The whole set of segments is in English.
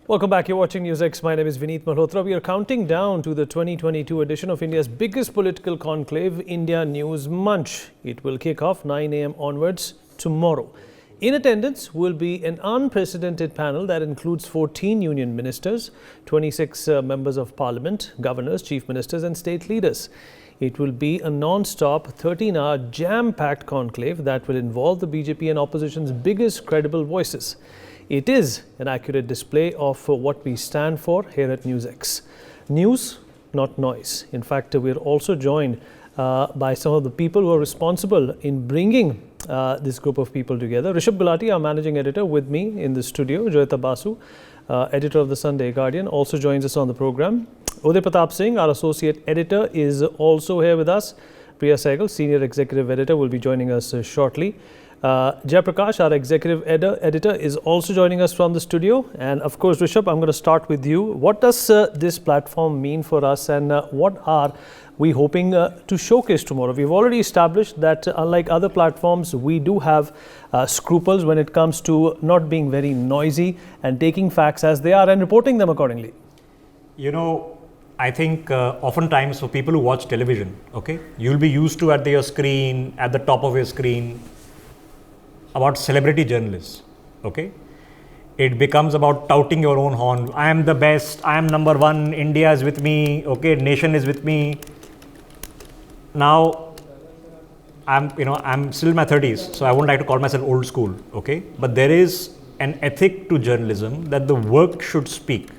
Welcome back. You're watching NewsX. My name is Vineet Malhotra. We are counting down to the 2022 edition of India's biggest political conclave, India News Manch. It will kick off 9 a.m. onwards tomorrow. In attendance will be an unprecedented panel that includes 14 union ministers, 26 members of parliament, governors, chief ministers and state leaders. It will be a non-stop 13-hour jam-packed conclave that will involve the BJP and opposition's biggest credible voices. It is an accurate display of what we stand for here at NewsX. News, not noise. In fact, we're also joined by some of the people who are responsible in bringing this group of people together. Rishabh Gulati, our managing editor, with me in the studio. Joyita Basu, editor of the Sunday Guardian, also joins us on the program. Uday Pratap Singh, our associate editor, is also here with us. Priya Sehgal, senior executive editor, will be joining us shortly. Jayaprakash, our executive editor, is also joining us from the studio. And of course, Rishabh, I'm going to start with you. What does this platform mean for us, and what are we hoping to showcase tomorrow? We've already established that unlike other platforms, we do have scruples when it comes to not being very noisy and taking facts as they are and reporting them accordingly. You know, I think oftentimes for people who watch television, okay, you'll be used to at your screen, at the top of your screen, about celebrity journalists, okay? It becomes about touting your own horn. I am the best, I am number one, India is with me, okay, nation is with me. Now, I'm still in my 30s, so I wouldn't like to call myself old school, okay? But there is an ethic to journalism that the work should speak.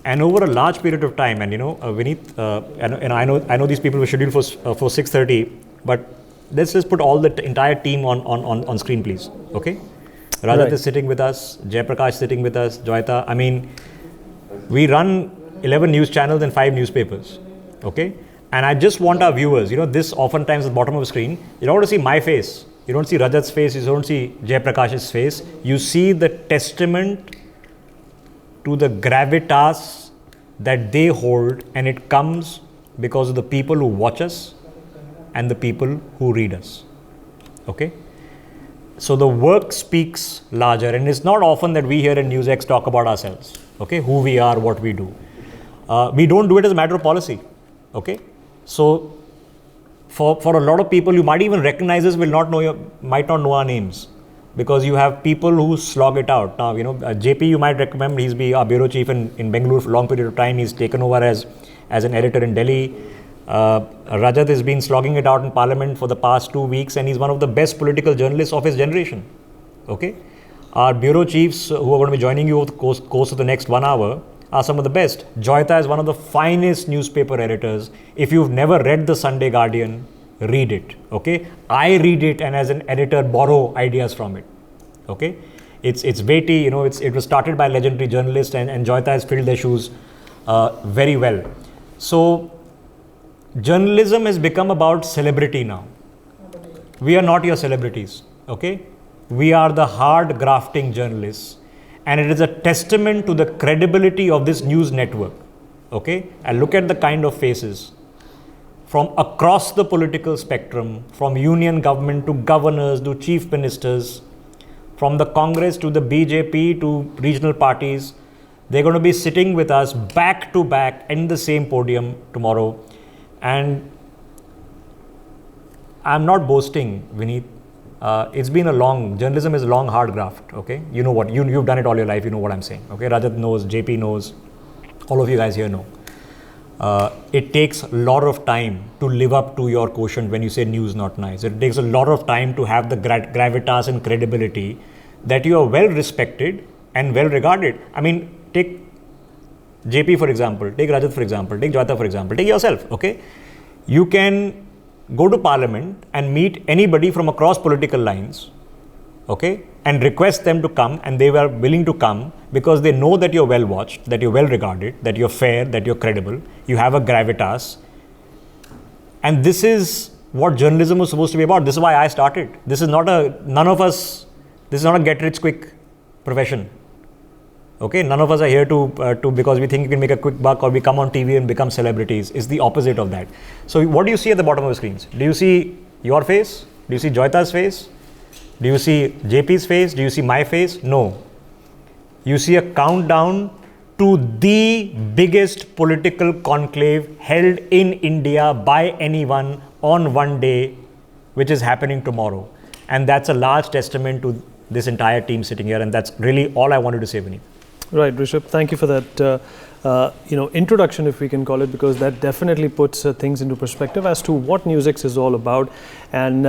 And over a large period of time, and Vineet, and I know these people were scheduled for 6:30, but let's just put all the entire team on screen, please. Okay, Rajat right. is sitting with us, Jayaprakash sitting with us, Joyita. I mean, we run 11 news channels and 5 newspapers. Okay, and I just want our viewers. This oftentimes at the bottom of the screen. You don't want to see my face. You don't see Rajat's face. You don't see Jayaprakash's face. You see the testament to the gravitas that they hold, and it comes because of the people who watch us and the people who read us. Okay? So the work speaks larger, and it's not often that we here in NewsX talk about ourselves, okay? Who we are, what we do. We don't do it as a matter of policy, okay? So for a lot of people, you might even recognize us, might not know our names, because you have people who slog it out. Now, JP, you might remember, he's been our bureau chief in Bengaluru for a long period of time. He's taken over as an editor in Delhi. Rajat has been slogging it out in Parliament for the past 2 weeks, and he's one of the best political journalists of his generation. Okay, our bureau chiefs who are going to be joining you over the course of the next 1 hour are some of the best. Joyita is one of the finest newspaper editors. If you've never read the Sunday Guardian, read it. Okay, I read it, and as an editor, borrow ideas from it. Okay, it's weighty. It was started by a legendary journalist, and Joyita has filled their shoes very well. So journalism has become about celebrity now. We are not your celebrities, okay? We are the hard grafting journalists, and it is a testament to the credibility of this news network, okay? And look at the kind of faces from across the political spectrum, from union government to governors to chief ministers, from the Congress to the BJP to regional parties. They're going to be sitting with us back to back in the same podium tomorrow. And I'm not boasting, Vineet. It's been journalism is a long, hard graft, okay? You know what, you've done it all your life, you know what I'm saying, okay? Rajat knows, JP knows, all of you guys here know. It takes a lot of time to live up to your quotient when you say news, not nice. It takes a lot of time to have the gravitas and credibility that you are well respected and well regarded. I mean, take JP for example, take Rajat for example, take Joyita for example, take yourself, okay? You can go to Parliament and meet anybody from across political lines, okay? And request them to come, and they were willing to come because they know that you're well watched, that you're well regarded, that you're fair, that you're credible, you have a gravitas. And this is what journalism was supposed to be about. This is why I started. This is not this is not a get rich quick profession. Okay, none of us are here to because we think we can make a quick buck or we come on TV and become celebrities. It's the opposite of that. So what do you see at the bottom of the screens? Do you see your face? Do you see Joyita's face? Do you see JP's face? Do you see my face? No. you see a countdown to the biggest political conclave held in India by anyone on one day, which is happening tomorrow. And that's a large testament to this entire team sitting here. And that's really all I wanted to say, Vineet. Right, Rishabh, thank you for that introduction, if we can call it, because that definitely puts things into perspective as to what NewsX is all about and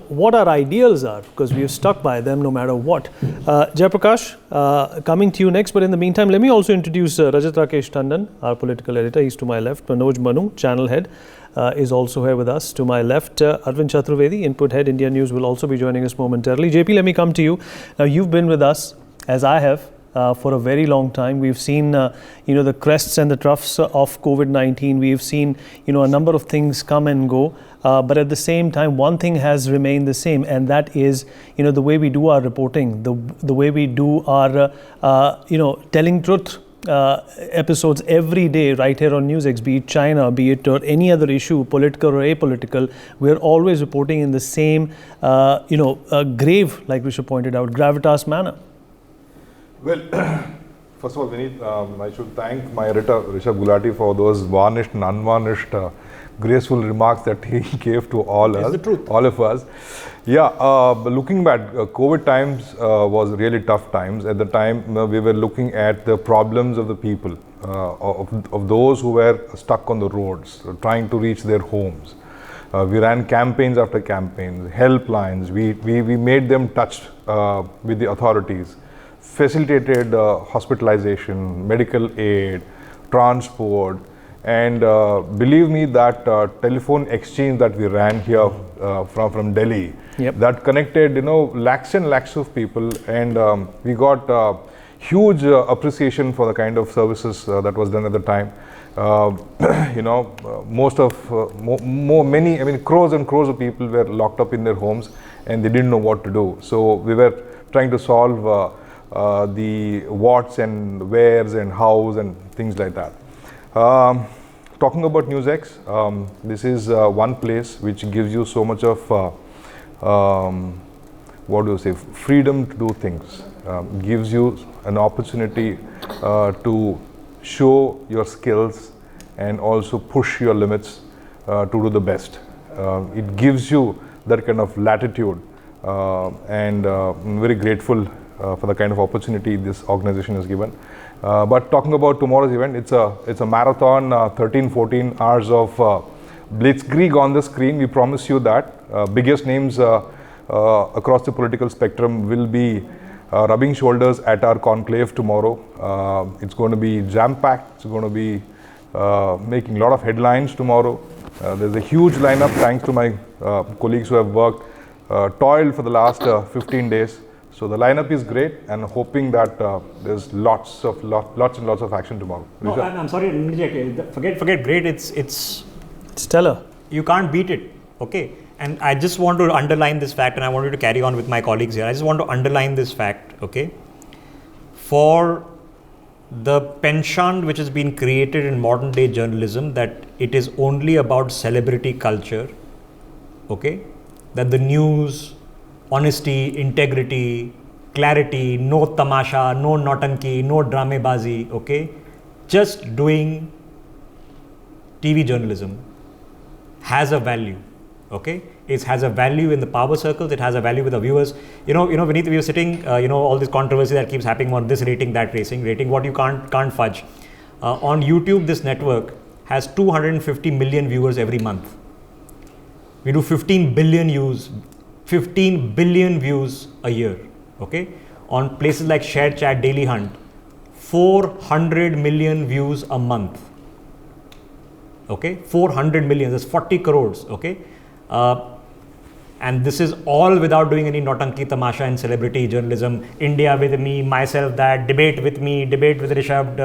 what our ideals are, because we have stuck by them no matter what. Jayaprakash, coming to you next, but in the meantime, let me also introduce Rajat Rakesh Tandon, our political editor. He's to my left. Manoj Manu, channel head, is also here with us. To my left, Arvind Chaturvedi, input head, India News, will also be joining us momentarily. JP, let me come to you. Now, you've been with us, as I have, for a very long time. We've seen, the crests and the troughs of COVID-19. We've seen, a number of things come and go. But at the same time, one thing has remained the same, and that is, the way we do our reporting, the way we do our, telling truth episodes every day right here on NewsX, be it China, be it or any other issue, political or apolitical. We're always reporting in the same, grave, like Rishabh pointed out, gravitas manner. Well, first of all, Vineet, I should thank my editor, Rishabh Gulati, for those varnished and unvarnished, graceful remarks that he gave to all of us. Yeah, looking back, COVID times was really tough times. At the time, we were looking at the problems of the people, of those who were stuck on the roads, trying to reach their homes. We ran campaigns after campaigns, helplines. We made them touch with the authorities. Facilitated hospitalization, medical aid, transport, and believe me, that telephone exchange that we ran here from Delhi, that connected lakhs and lakhs of people, and we got huge appreciation for the kind of services that was done at the time. Many crores and crores of people were locked up in their homes and they didn't know what to do. So we were trying to solve the whats and wheres and hows and things like that. Talking about NewsX, this is one place which gives you so much of freedom to do things, gives you an opportunity to show your skills and also push your limits to do the best. It gives you that kind of latitude, and I'm very grateful for the kind of opportunity this organization has given. But talking about tomorrow's event, it's a marathon, 13-14 hours of blitzkrieg on the screen. We promise you that biggest names across the political spectrum will be rubbing shoulders at our conclave tomorrow. It's going to be jam-packed. It's going to be making a lot of headlines tomorrow. There's a huge lineup, thanks to my colleagues who have worked, toiled for the last 15 days. So the lineup is great, and hoping that there's lots and lots of action tomorrow. No, I'm sorry, forget great. It's stellar. You can't beat it. Okay, and I just want to underline this fact, and I want you to carry on with my colleagues here. I just want to underline this fact. Okay, for the penchant which has been created in modern day journalism, that it is only about celebrity culture. Okay, that the news, honesty, integrity, clarity, no tamasha, no nautanki, no dramebazi, okay? Just doing TV journalism has a value, okay? It has a value in the power circles, it has a value with the viewers. Vineet, we were sitting, all this controversy that keeps happening on this rating, that rating, what you can't fudge. On YouTube, this network has 250 million viewers every month. We do 15 billion views a year, okay? On places like ShareChat, Daily Hunt, 400 million views a month, okay? 400 million, that's 40 crores, okay? And this is all without doing any nautanki, tamasha and celebrity journalism. India with me, myself that, debate with me, debate with Rishabh,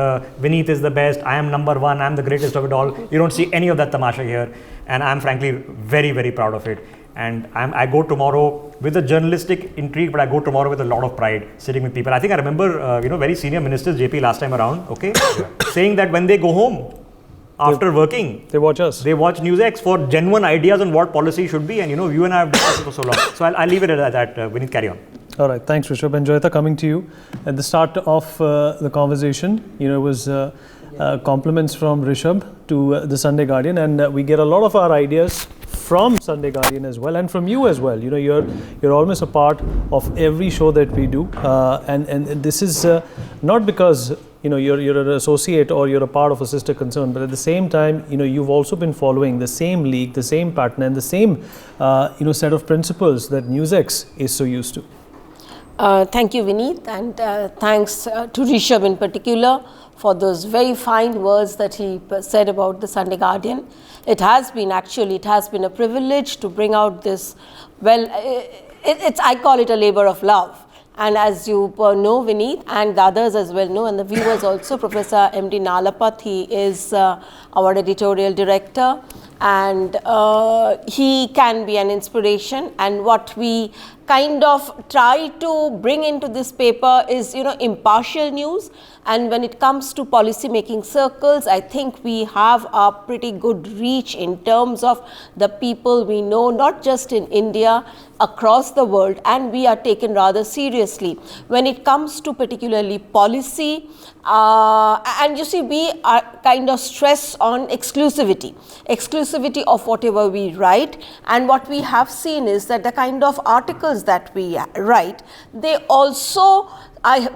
Vineet is the best, I am number one, I am the greatest of it all. You don't see any of that tamasha here, and I'm frankly very, very proud of it. And I go tomorrow with a journalistic intrigue, but I go tomorrow with a lot of pride, sitting with people. I think I remember, very senior ministers, JP, last time around, okay, saying that when they go home after working, they watch us. They watch NewsX for genuine ideas on what policy should be. And, you and I have discussed it for so long. So I'll leave it at that. Vineet, carry on. All right, thanks, Rishabh. And Joyita, coming to you. At the start of the conversation, it was compliments from Rishabh to the Sunday Guardian, and we get a lot of our ideas from Sunday Guardian as well, and from you as well. You're almost a part of every show that we do, and this is not because you're an associate or you're a part of a sister concern, but at the same time, you've also been following the same league, the same pattern, and the same set of principles that NewsX is so used to. Thank you, Vineet, and thanks to Rishabh in particular for those very fine words that he said about the Sunday Guardian. It has been a privilege to bring out this, I call it a labor of love. And as you know, Vineet, and the others as well know, and the viewers also, Professor M.D. Nalapat, he is our editorial director, and he can be an inspiration. And what we kind of try to bring into this paper is, impartial news. And when it comes to policy making circles, I think we have a pretty good reach in terms of the people we know, not just in India, across the world, and we are taken rather seriously when it comes to particularly policy. And you see, we are kind of stress on exclusivity of whatever we write. And what we have seen is that the kind of articles that we write, they also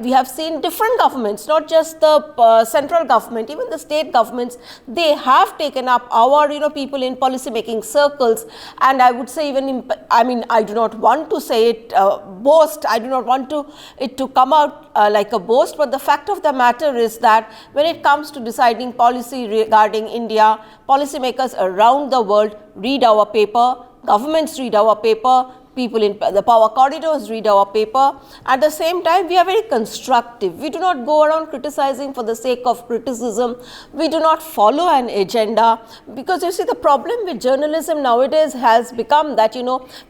we have seen different governments, not just the central government, even the state governments, they have taken up our people in policy making circles. And I would say even I do not want to say it boast, I do not want it to come out like a boast, but the fact of the matter is that when it comes to deciding policy regarding India, policymakers around the world read our paper, governments read our paper, people in the power corridors read our paper. At the same time, we are very constructive. We do not go around criticizing for the sake of criticism. We do not follow an agenda, because you see, the problem with journalism nowadays has become that,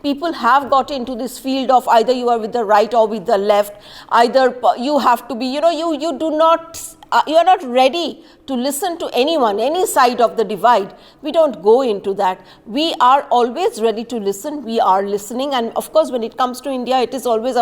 people have got into this field of either you are with the right or with the left, either you have to be, you are not ready to listen to anyone, any side of the divide. We don't go into that. We are always ready to listen. We are listening. And of course, when it comes to India, it is always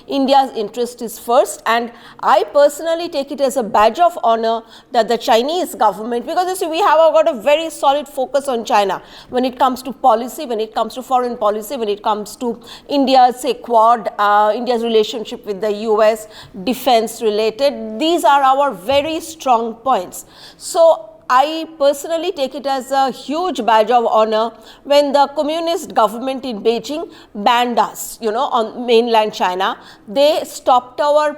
India's interest is first. And I personally take it as a badge of honor that the Chinese government, because you see, we have got a very solid focus on China when it comes to policy, when it comes to foreign policy, when it comes to India's, say, Quad, India's relationship with the US, defense related. These are our very strong points. So I personally take it as a huge badge of honor when the communist government in Beijing banned us, on mainland China. They stopped our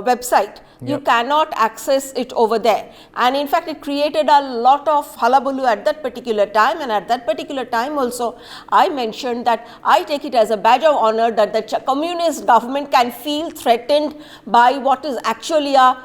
website. Yep. You cannot access it over there. And in fact, it created a lot of hullabaloo at that particular time. And at that particular time also, I mentioned that I take it as a badge of honor that the communist government can feel threatened by what is actually a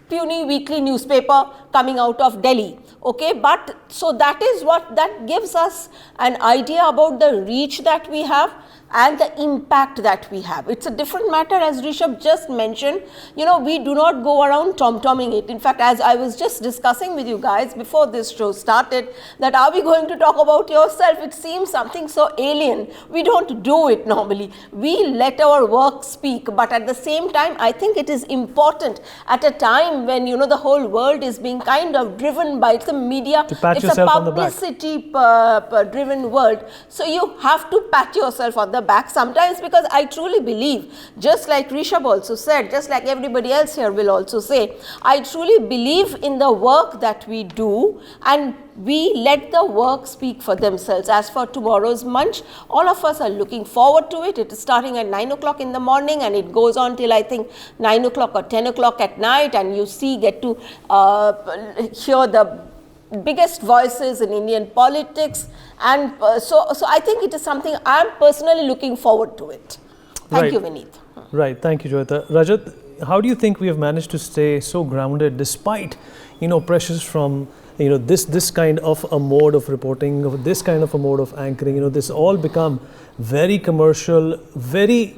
puny weekly newspaper coming out of Delhi. Okay, but so that is what that gives us an idea about the reach that we have and the impact that we have. It's a different matter, as Rishabh just mentioned. We do not go around tom-tomming it. In fact, as I was just discussing with you guys before this show started, that are we going to talk about yourself? It seems something so alien. We don't do it normally. We let our work speak, but at the same time, I think it is important at a time when, the whole world is being kind of driven by the media. It's a publicity driven world. So you have to pat yourself on the back sometimes, because I truly believe, just like Rishabh also said, just like everybody else here will also say, I truly believe in the work that we do, and we let the work speak for themselves. As for tomorrow's Manch, all of us are looking forward to it. It is starting at 9 o'clock in the morning and it goes on till I think 9 o'clock or 10 o'clock at night, and you get to hear the biggest voices in Indian politics, and so I think it is something I am personally looking forward to it. Thank you, Vineet. Right, thank you, Joyita. Rajat, how do you think we have managed to stay so grounded despite, pressures from, this kind of a mode of reporting, this kind of a mode of anchoring? This all become very commercial, very,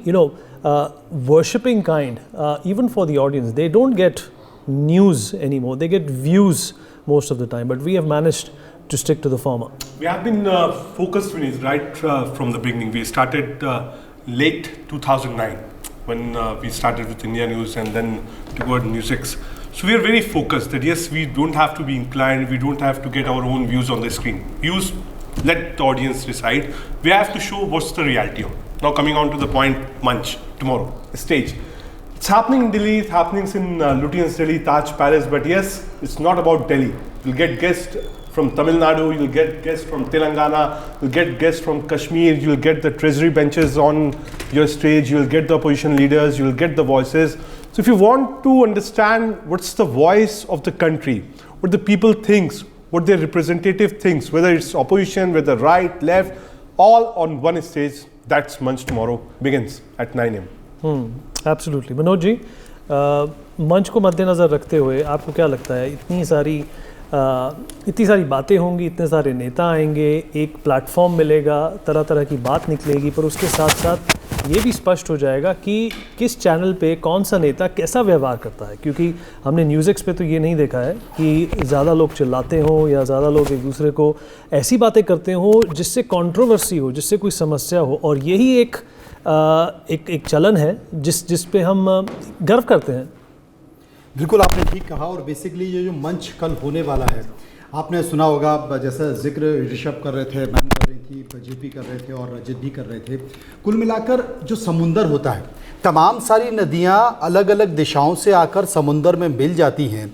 worshipping kind, even for the audience. They don't get news anymore, they get views most of the time, but we have managed to stick to the former. We have been focused right from the beginning. We started late 2009 when we started with India News and then toward NewsX. So we are very focused that yes, we don't have to be inclined, we don't have to get our own views on the screen. Let the audience decide. We have to show what's the reality of it. Now coming on to the point, Manch, tomorrow, the stage. It's happening in Delhi, it's happening in Lutyens Delhi, Taj Palace, but yes, it's not about Delhi. You'll get guests from Tamil Nadu, you'll get guests from Telangana, you'll get guests from Kashmir, you'll get the treasury benches on your stage, you'll get the opposition leaders, you'll get the voices. So if you want to understand what's the voice of the country, what the people thinks, what their representative thinks, whether it's opposition, whether right, left, all on one stage, that's Manch tomorrow, begins at 9 a.m. Absolutely. Manoj ji, मंच को मद्देनज़र रखते हुए आपको क्या लगता है, इतनी सारी बातें होंगी, इतने सारे नेता आएंगे, एक प्लेटफॉर्म मिलेगा, तरह तरह की बात निकलेगी, पर उसके साथ साथ ये भी स्पष्ट हो जाएगा कि किस चैनल पे कौन सा नेता कैसा व्यवहार करता है, क्योंकि हमने न्यूज़ पे तो ये नहीं देखा है कि ज़्यादा लोग चिल्लाते हों या ज़्यादा लोग एक दूसरे को ऐसी बातें करते हों जिससे कंट्रोवर्सी हो, जिससे कोई समस्या हो, और यही एक चलन है जिस पे हम गर्व करते हैं। बिल्कुल आपने ठीक कहा, और बेसिकली ये जो मंच कल होने वाला है, आपने सुना होगा जैसा जिक्र ऋषभ कर रहे थे, मैम कर रही थी, जेपी कर रहे थे और रजत भी कर रहे थे। कुल मिलाकर जो समुंदर होता है, तमाम सारी नदियां अलग अलग दिशाओं से आकर समुंदर में मिल जाती हैं।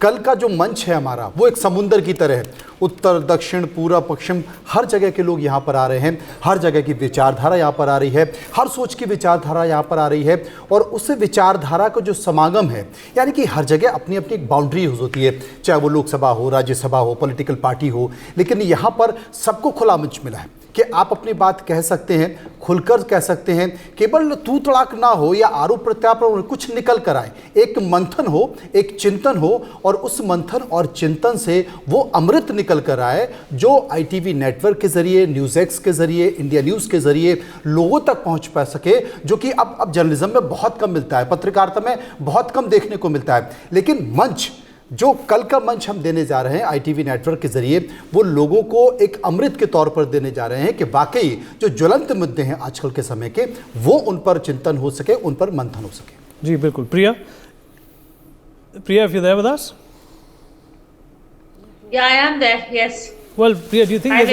कल का जो मंच है हमारा, वो एक समुंदर की तरह है। उत्तर दक्षिण पूर्व पश्चिम हर जगह के लोग यहाँ पर आ रहे हैं, हर जगह की विचारधारा यहाँ पर आ रही है, हर सोच की विचारधारा यहाँ पर आ रही है, और उस विचारधारा का जो समागम है, यानी कि हर जगह अपनी अपनी एक बाउंड्री होती है, चाहे वो लोकसभा हो, राज्यसभा हो, पॉलिटिकल पार्टी हो, लेकिन यहाँ पर सबको खुला मंच मिला है कि आप अपनी बात कह सकते हैं, खुलकर कह सकते हैं, केवल तू तड़ाक ना हो या आरोप प्रत्यारोप, कुछ निकल कर आए, एक मंथन हो, एक चिंतन हो, और उस मंथन और चिंतन से वो अमृत निकल कर आए जो ITV नेटवर्क के जरिए, NewsX के जरिए, इंडिया न्यूज़ के जरिए लोगों तक पहुंच पा सके, जो कि अब जर्नलिज्म में बहुत कम मिलता है, पत्रकारिता में बहुत कम देखने को मिलता है। लेकिन मंच, जो कल का मंच हम देने जा रहे हैं ITV नेटवर्क के जरिए, वो लोगों को एक अमृत के तौर पर देने जा रहे हैं कि वाकई जो ज्वलंत मुद्दे हैं आजकल के समय के, वो उन पर चिंतन हो सके, उन पर मंथन हो सके। जी बिल्कुल। प्रिया, if you're there with us? Yeah, I am there. Yes. Well, Priya, do you think Hi,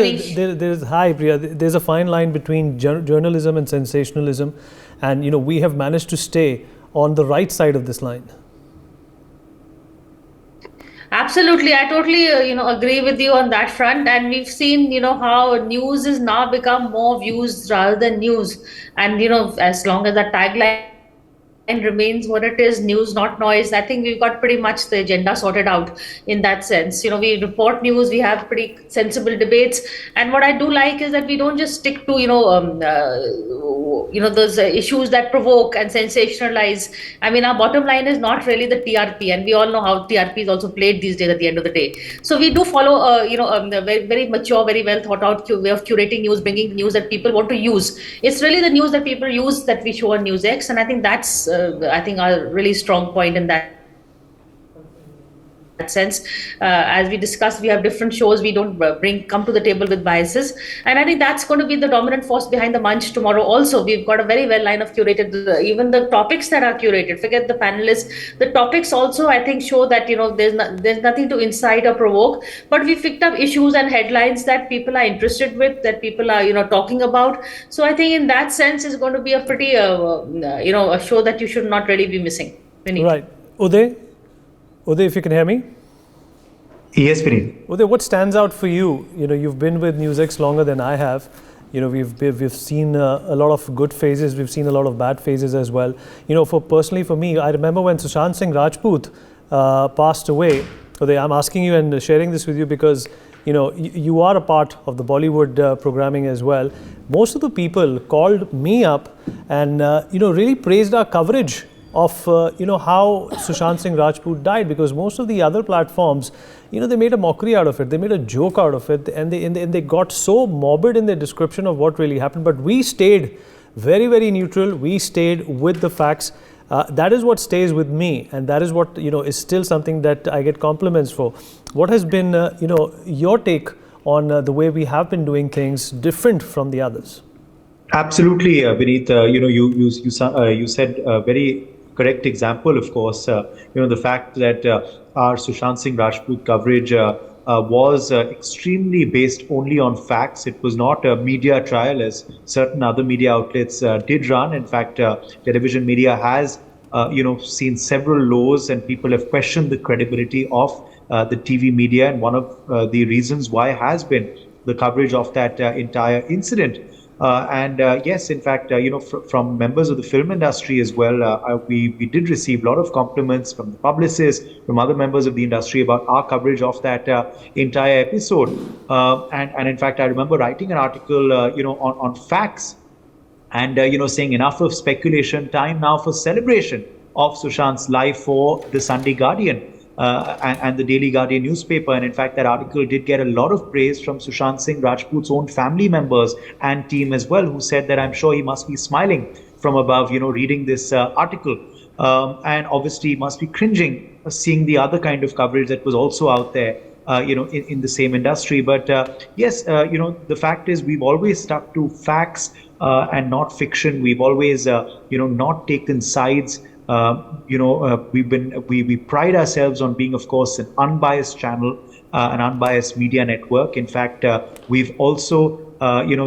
hi Priya, there's a fine line between journalism and sensationalism, and we have managed to stay on the right side of this line? Absolutely, I totally agree with you on that front, and we've seen how news is now become more views rather than news, and as long as that tagline remains what it is, news not noise, I think we've got pretty much the agenda sorted out in that sense. We report news, we have pretty sensible debates, and what I do like is that we don't just stick to those issues that provoke and sensationalize. I mean, our bottom line is not really the TRP, and we all know how TRP is also played these days at the end of the day. So we do follow a very, very mature, very well thought out way of curating news, bringing news that people want to use. It's really the news that people use that we show on NewsX, and I think that's a really strong point in that sense. As we discussed, we have different shows, we don't come to the table with biases, and I think that's going to be the dominant force behind the Manch tomorrow also. We've got a very well line of curated, even the topics that are curated, forget the panelists, the topics also I think show that there's nothing to incite or provoke, but we picked up issues and headlines that people are interested with, that people are talking about. So I think in that sense it's going to be a pretty a show that you should not really be missing. Right. Uday, if you can hear me? Yes, Vineet. Uday, what stands out for you? You've been with NewsX longer than I have. We've seen a lot of good phases. We've seen a lot of bad phases as well. Personally for me, I remember when Sushant Singh Rajput passed away. Uday, I'm asking you and sharing this with you because you are a part of the Bollywood programming as well. Most of the people called me up and really praised our coverage of how Sushant Singh Rajput died, because most of the other platforms, they made a mockery out of it, they made a joke out of it, and they got so morbid in their description of what really happened. But we stayed very, very neutral. We stayed with the facts. That is what stays with me, and that is what is still something that I get compliments for. What has been your take on the way we have been doing things different from the others? Absolutely, Vineet. You said a very correct example. Of course, the fact that our Sushant Singh Rajput coverage was extremely based only on facts. It was not a media trial as certain other media outlets did run. In fact, television media has seen several lows, and people have questioned the credibility of the TV media. And one of the reasons why has been the coverage of that entire incident. Yes, in fact, from members of the film industry as well, we did receive a lot of compliments from the publicists, from other members of the industry about our coverage of that entire episode. And in fact, I remember writing an article, on facts, and saying enough of speculation, time now for celebration of Sushant's life for the Sunday Guardian. And the Daily Guardian newspaper. And in fact, that article did get a lot of praise from Sushant Singh Rajput's own family members and team as well, who said that I'm sure he must be smiling from above, reading this article. And obviously he must be cringing seeing the other kind of coverage that was also out there, in the same industry. But yes, the fact is we've always stuck to facts and not fiction. We've always, not taken sides. We pride ourselves on being, of course, an unbiased channel, an unbiased media network. In fact, we've also,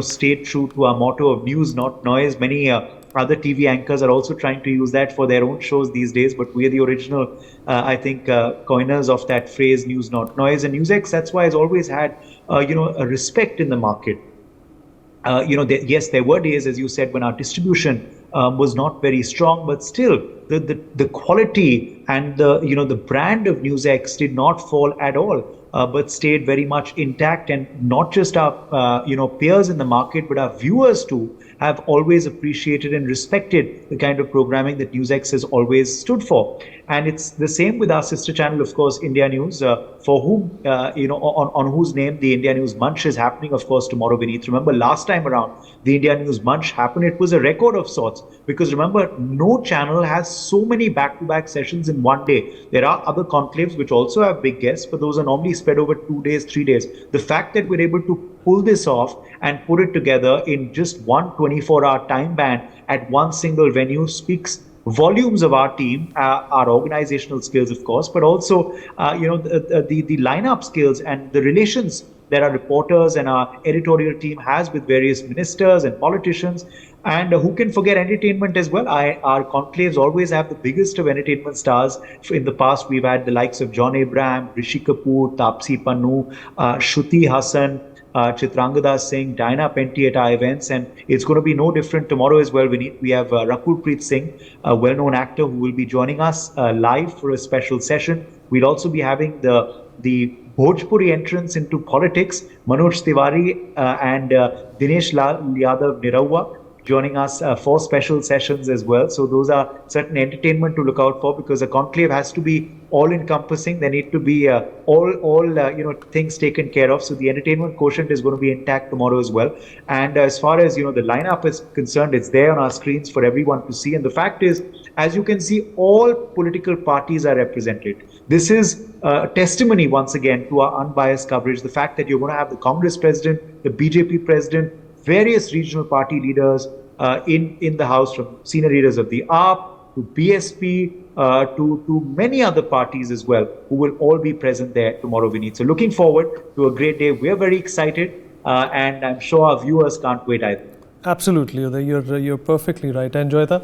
stayed true to our motto of news, not noise. Many other TV anchors are also trying to use that for their own shows these days, but we're the original, coiners of that phrase, news, not noise. And NewsX, that's why, has always had, a respect in the market. Yes, there were days, as you said, when our distribution was not very strong, but still the quality and the brand of NewsX did not fall at all, but stayed very much intact. And not just our peers in the market, but our viewers too have always appreciated and respected the kind of programming that NewsX has always stood for. And it's the same with our sister channel, of course, India News, for whom, on whose name the India News Munch is happening, of course, tomorrow, Vineet. Remember, last time around, the India News Munch happened. It was a record of sorts, because remember, no channel has so many back-to-back sessions in one day. There are other conclaves which also have big guests, but those are normally spread over 2 days, 3 days. The fact that we're able to pull this off and put it together in just one 24-hour time band at one single venue speaks volumes of our team, our organizational skills, of course, but also, the lineup skills and the relations that our reporters and our editorial team has with various ministers and politicians. And who can forget entertainment as well? Our conclaves always have the biggest of entertainment stars. In the past, we've had the likes of John Abraham, Rishi Kapoor, Taapsee Pannu, Shruti Hassan, Chitrangada Singh, Diana Penty at our events, and it's going to be no different tomorrow as well, Vineet. We have Rakul Preet Singh, a well-known actor, who will be joining us live for a special session. We'll also be having the Bhojpuri entrance into politics, Manoj Tiwari and Dinesh Lal Yadav Niraua, joining us for special sessions as well. So those are certain entertainment to look out for, because a conclave has to be all-encompassing. There need to be all things taken care of. So the entertainment quotient is going to be intact tomorrow as well. And as far as the lineup is concerned, it's there on our screens for everyone to see. And the fact is, as you can see, all political parties are represented. This is a testimony once again to our unbiased coverage. The fact that you're going to have the Congress president, the BJP president, various regional party leaders in the House, from senior leaders of the AAP to BSP to many other parties as well, who will all be present there tomorrow, Vineet. So looking forward to a great day. We're very excited, and I'm sure our viewers can't wait either. Absolutely, Uday. You're perfectly right. And Joyita,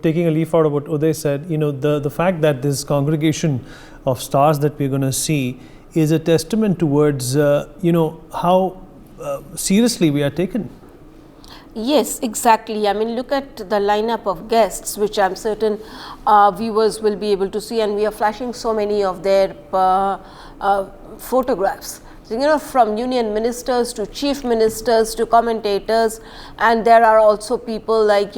taking a leaf out of what Uday said, the fact that this congregation of stars that we're going to see is a testament towards, how seriously we are taken. Yes, exactly. I mean, look at the lineup of guests, which I'm certain viewers will be able to see, and we are flashing so many of their photographs. So, from union ministers to chief ministers to commentators, and there are also people like,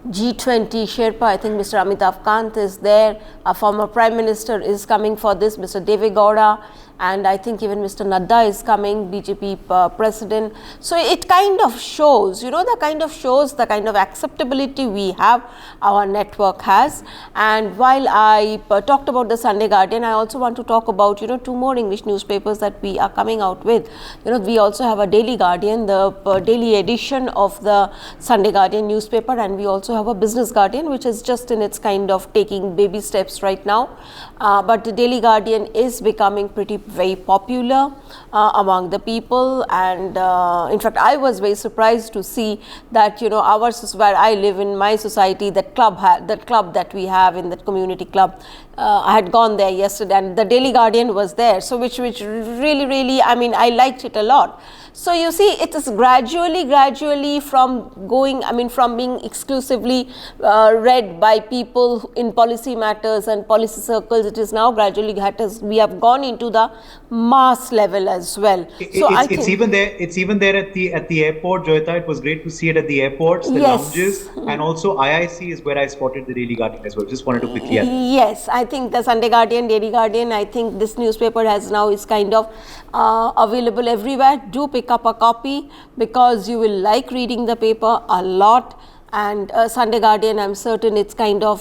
G20 Sherpa, I think Mr. Amitav Kant is there, our former Prime Minister is coming for this, Mr. Deve Gowda, and I think even Mr. Nadda is coming, BJP president. So it kind of shows, the kind of acceptability we have, our network has. And while I talked about the Sunday Guardian, I also want to talk about, two more English newspapers that we are coming out with. We also have a Daily Guardian, the daily edition of the Sunday Guardian newspaper, and we also have a Business Guardian, which is just in its kind of taking baby steps right now. But the Daily Guardian is becoming very popular among the people, and in fact I was very surprised to see that where I live in my society, that club that we have in that community club, I had gone there yesterday and the Daily Guardian was there, so which really, I mean, I liked it a lot. So you see, it is gradually from being exclusively read by people in policy matters and policy circles, it is now gradually we have gone into the mass level as well. It's even there at the airport, Joyita. It was great to see it at the airports, the lounges, and also IIC is where I spotted the Daily Guardian as well. Just wanted to quickly add. Yes, I think the Sunday Guardian, Daily Guardian, I think this newspaper is kind of available everywhere. Do pick up a copy because you will like reading the paper a lot. And Sunday Guardian, I'm certain it's kind of,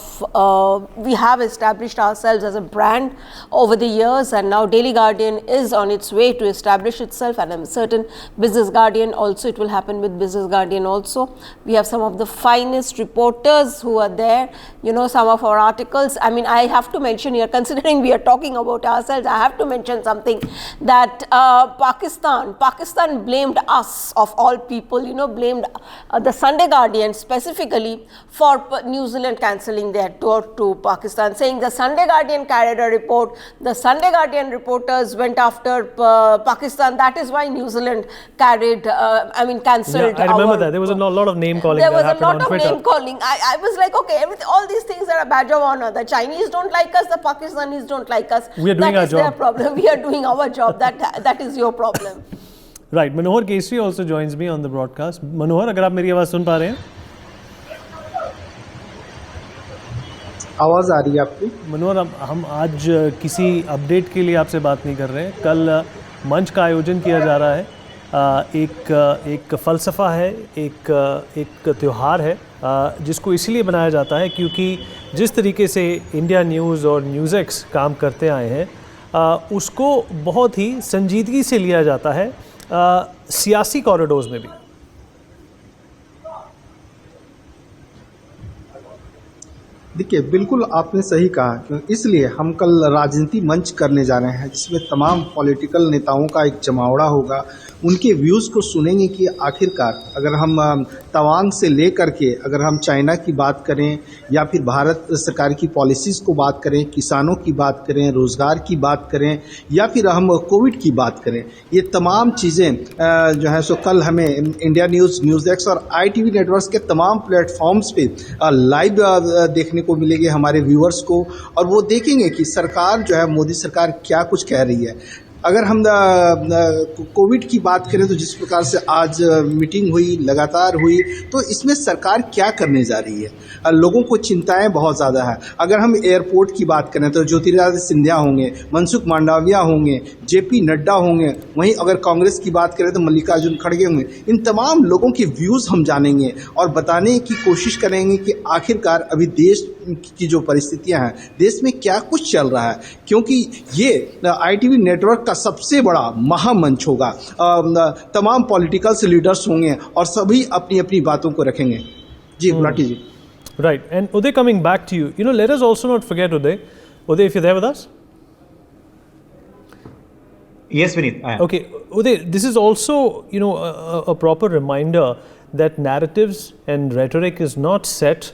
we have established ourselves as a brand over the years, and now Daily Guardian is on its way to establish itself, and I'm certain Business Guardian also, it will happen with Business Guardian also. We have some of the finest reporters who are there, some of our articles. I mean, I have to mention here, considering we are talking about ourselves, I have to mention something that Pakistan blamed us, of all people, blamed the Sunday Guardian specifically for New Zealand cancelling their tour to Pakistan, saying the Sunday Guardian carried a report, the Sunday Guardian reporters went after Pakistan, that is why New Zealand cancelled. Yeah, I remember that. There was a lot of name calling. There was a lot of name calling. I was like, okay, all these things are a badge of honor. The Chinese don't like us, the Pakistanis don't like us. We are doing our job. That is their problem. We are doing our job. That is your problem. Right. Manohar Kesri also joins me on the broadcast. Manohar, अगर आप मेरी आवाज़ सुन पा रहे हैं? आवाज़ आ रही है आपकी? मनोहर, हम आज किसी अपडेट के लिए आपसे बात नहीं कर रहे हैं. कल मंच का आयोजन किया जा रहा है. एक फ़लसफ़ा है, एक त्यौहार है जिसको इसलिए बनाया जाता है क्योंकि जिस तरीके से इंडिया न्यूज़ और NewsX काम करते आए हैं, उसको बहुत ही संजीदगी से लिया जाता है सियासी कॉरिडोर्स में भी. देखिए, बिल्कुल आपने सही कहा. इसलिए हम कल राजनीति मंच करने जा रहे हैं, जिसमें तमाम पॉलिटिकल नेताओं का एक जमावड़ा होगा. उनके व्यूज़ को सुनेंगे कि आखिरकार अगर हम तवांग से ले करके अगर हम चाइना की बात करें या फिर भारत सरकार की पॉलिसीज़ को बात करें, किसानों की बात करें, रोज़गार की बात करें या फिर हम कोविड की बात करें, ये तमाम चीज़ें जो है सो कल हमें इंडिया न्यूज़, NewsX और ITV नेटवर्क्स के तमाम प्लेटफॉर्म्स पे लाइव देखने को मिलेंगे हमारे व्यूअर्स को, और वो देखेंगे कि सरकार जो है, मोदी सरकार क्या कुछ कह रही है. अगर हम कोविड की बात करें तो जिस प्रकार से आज मीटिंग हुई, लगातार हुई, तो इसमें सरकार क्या करने जा रही है. लोगों को चिंताएं बहुत ज़्यादा है. अगर हम एयरपोर्ट की बात करें तो ज्योतिरादित्य सिंधिया होंगे, मनसुख मांडविया होंगे, JP नड्डा होंगे. वहीं अगर कांग्रेस की बात करें तो मल्लिकार्जुन खड़गे होंगे. इन तमाम लोगों के व्यूज़ हम जानेंगे और बताने की कोशिश करेंगे कि आखिरकार अभी देश की जो परिस्थितियां हैं, देश में क्या कुछ चल रहा है, क्योंकि ये ITV नेटवर्क का सबसे बड़ा महामंच होगा. तमाम पॉलिटिकल लीडर्स होंगे और सभी अपनी अपनी बातों को रखेंगे. जी गुलाटी जी. Right, and Uday, coming back to you, let us also not forget Uday, if you're there with us. Yes, Vineet, I am. Okay, Uday, this is also, a proper reminder that narratives and rhetoric is not set,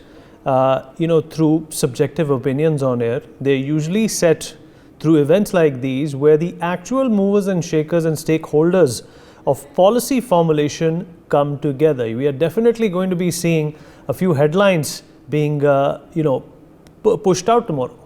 through subjective opinions on air. They're usually set through events like these where the actual movers and shakers and stakeholders of policy formulation come together. We are definitely going to be seeing a few headlines being, pushed out tomorrow.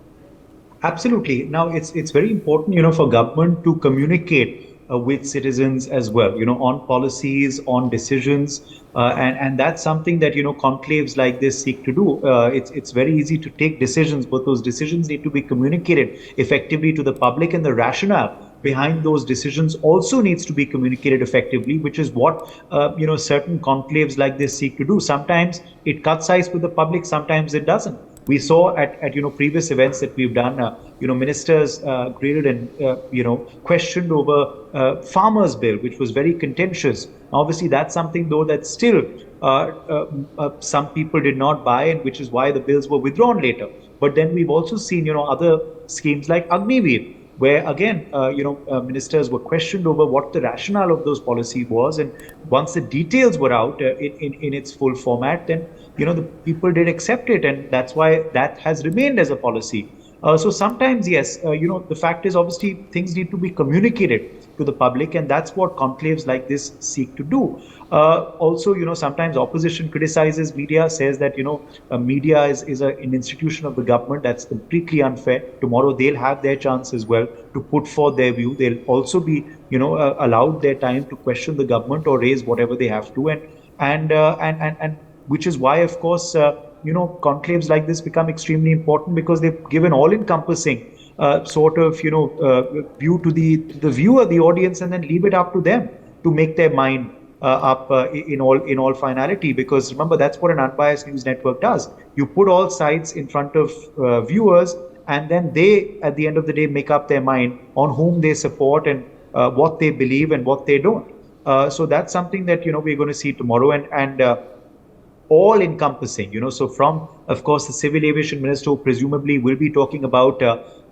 Absolutely. Now, it's very important, for government to communicate with citizens as well, on policies, on decisions, and that's something that conclaves like this seek to do. It's very easy to take decisions, but those decisions need to be communicated effectively to the public, and the rationale behind those decisions also needs to be communicated effectively, which is what certain conclaves like this seek to do. Sometimes it cuts ice with the public, sometimes it doesn't. We saw at previous events that we've done, ministers graded and questioned over farmers' bill, which was very contentious. Obviously, that's something though that still some people did not buy, and which is why the bills were withdrawn later. But then we've also seen other schemes like Agniveer, where again ministers were questioned over what the rationale of those policy was, and once the details were out in its full format, then the people did accept it, and that's why that has remained as a policy. So sometimes, yes, the fact is obviously things need to be communicated to the public, and that's what conclaves like this seek to do. Also, sometimes opposition criticizes media, says that media is an institution of the government. That's completely unfair. Tomorrow they'll have their chance as well to put forth their view. They'll also be allowed their time to question the government or raise whatever they have to, and which is why, of course, conclaves like this become extremely important, because they've given all-encompassing sort of view to the viewer, the audience, and then leave it up to them to make their mind up in all finality. Because remember, that's what an unbiased news network does. You put all sides in front of viewers, and then they, at the end of the day, make up their mind on whom they support and what they believe and what they don't. So that's something that we're going to see tomorrow, and all encompassing, so from, of course, the civil aviation minister, who presumably will be talking about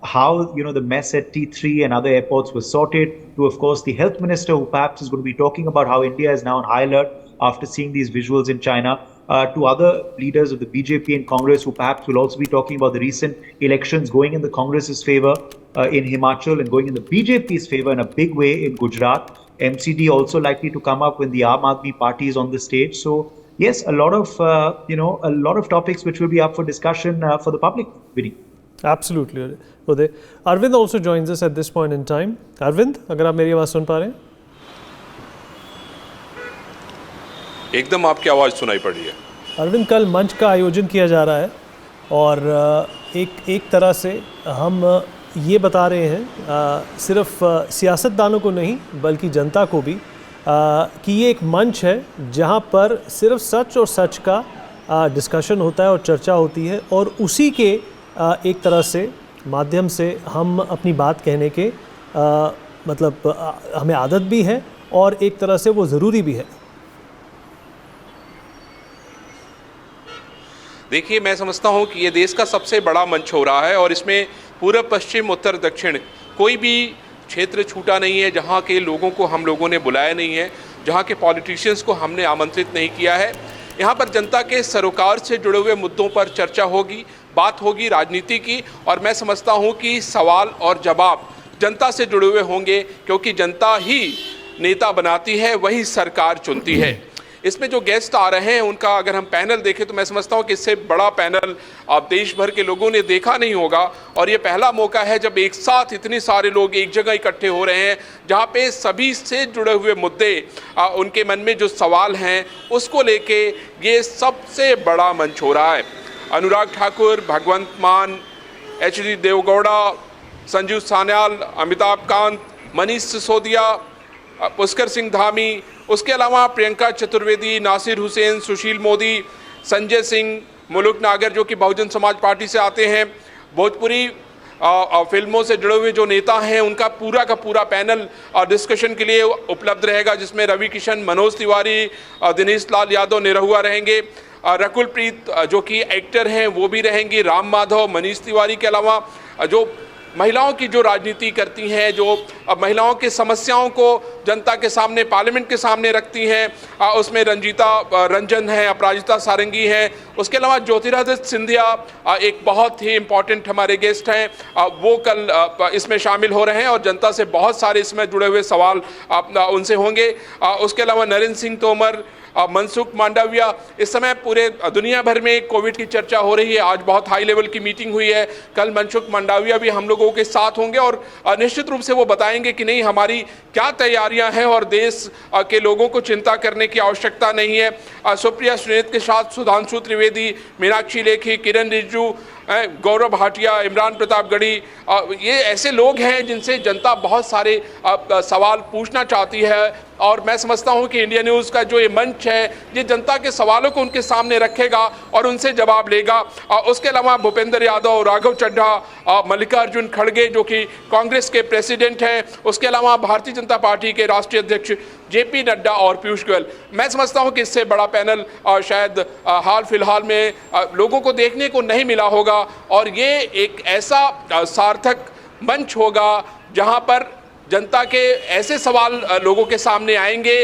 how, the mess at T3 and other airports was sorted, to, of course, the health minister, who perhaps is going to be talking about how India is now on high alert after seeing these visuals in China, to other leaders of the BJP and Congress, who perhaps will also be talking about the recent elections going in the Congress's favor in Himachal and going in the BJP's favor in a big way in Gujarat. MCD also likely to come up when the Aam Aadmi Party is on the stage. So yes, a lot of topics which will be up for discussion for the public, Vinny. Absolutely, Uday. Arvind also joins us at this point in time. Arvind, अगर आप मेरी आवाज़ सुन पा रहे हैं? एकदम आपकी आवाज़ सुनाई पड़ रही है। अरविंद, कल मंच का आयोजन किया जा रहा है और एक तरह से हम ये बता रहे हैं सिर्फ सियासतदानों को नहीं बल्कि जनता को भी कि ये एक मंच है जहाँ पर सिर्फ सच और सच का डिस्कशन होता है और चर्चा होती है, और उसी के एक तरह से माध्यम से हम अपनी बात कहने के मतलब हमें आदत भी है और एक तरह से वो ज़रूरी भी है। देखिए, मैं समझता हूँ कि ये देश का सबसे बड़ा मंच हो रहा है और इसमें पूर्व, पश्चिम, उत्तर, दक्षिण कोई भी क्षेत्र छूटा नहीं है जहाँ के लोगों को हम लोगों ने बुलाया नहीं है, जहाँ के पॉलिटिशियंस को हमने आमंत्रित नहीं किया है। यहाँ पर जनता के सरोकार से जुड़े हुए मुद्दों पर चर्चा होगी, बात होगी राजनीति की, और मैं समझता हूँ कि सवाल और जवाब जनता से जुड़े हुए होंगे, क्योंकि जनता ही नेता बनाती है, वही सरकार चुनती है। इसमें जो गेस्ट आ रहे हैं उनका अगर हम पैनल देखें तो मैं समझता हूं कि इससे बड़ा पैनल आप देश भर के लोगों ने देखा नहीं होगा, और ये पहला मौका है जब एक साथ इतने सारे लोग एक जगह इकट्ठे हो रहे हैं, जहां पे सभी से जुड़े हुए मुद्दे उनके मन में जो सवाल हैं उसको लेके ये सबसे बड़ा मंच हो रहा है। अनुराग ठाकुर, भगवंत मान, HD देवगौड़ा, संजीव सान्याल, अमिताभ कांत, मनीष सिसोदिया, पुष्कर सिंह धामी, उसके अलावा प्रियंका चतुर्वेदी, नासिर हुसैन, सुशील मोदी, संजय सिंह, मुलुक नागर जो कि बहुजन समाज पार्टी से आते हैं, भोजपुरी फिल्मों से जुड़े हुए जो नेता हैं उनका पूरा का पूरा पैनल डिस्कशन के लिए उपलब्ध रहेगा, जिसमें रवि किशन, मनोज तिवारी, दिनेश लाल यादव निरहुआ रहेंगे, रकुल प्रीत जो कि एक्टर हैं वो भी रहेंगी, राम माधव, मनीष तिवारी के अलावा जो महिलाओं की जो राजनीति करती हैं, जो महिलाओं की समस्याओं को जनता के सामने, पार्लियामेंट के सामने रखती हैं, उसमें रंजीता रंजन हैं, अपराजिता सारंगी हैं, उसके अलावा ज्योतिरादित्य सिंधिया एक बहुत ही इम्पॉर्टेंट हमारे गेस्ट हैं, वो कल इसमें शामिल हो रहे हैं और जनता से बहुत सारे इसमें जुड़े हुए सवाल उनसे होंगे। उसके अलावा नरेंद्र सिंह तोमर, मनसुख मांडविया, इस समय पूरे दुनिया भर में कोविड की चर्चा हो रही है। आज बहुत हाई लेवल की मीटिंग हुई है, कल मनसुख मांडविया भी हम लोगों के साथ होंगे और निश्चित रूप से वो बताएंगे कि नहीं हमारी क्या तैयारियां हैं और देश के लोगों को चिंता करने की आवश्यकता नहीं है। सुप्रिया सुनीत के साथ सुधांशु त्रिवेदी, मीनाक्षी लेखी, किरण रिजिजू, गौरव भाटिया, इमरान प्रतापगढ़ी, ये ऐसे लोग हैं जिनसे जनता बहुत सारे सवाल पूछना चाहती है। और मैं समझता हूं कि इंडिया न्यूज़ का जो ये मंच है, ये जनता के सवालों को उनके सामने रखेगा और उनसे जवाब लेगा। उसके अलावा भूपेंद्र यादव, राघव चड्ढा, मल्लिकार्जुन खड़गे जो कि कांग्रेस के प्रेसिडेंट हैं, उसके अलावा भारतीय जनता पार्टी के राष्ट्रीय अध्यक्ष जेपी नड्डा और पीयूष गोयल। मैं समझता हूं कि इससे बड़ा पैनल शायद हाल फिलहाल में लोगों को देखने को नहीं मिला होगा और ये एक ऐसा सार्थक मंच होगा जहां पर जनता के ऐसे सवाल लोगों के सामने आएंगे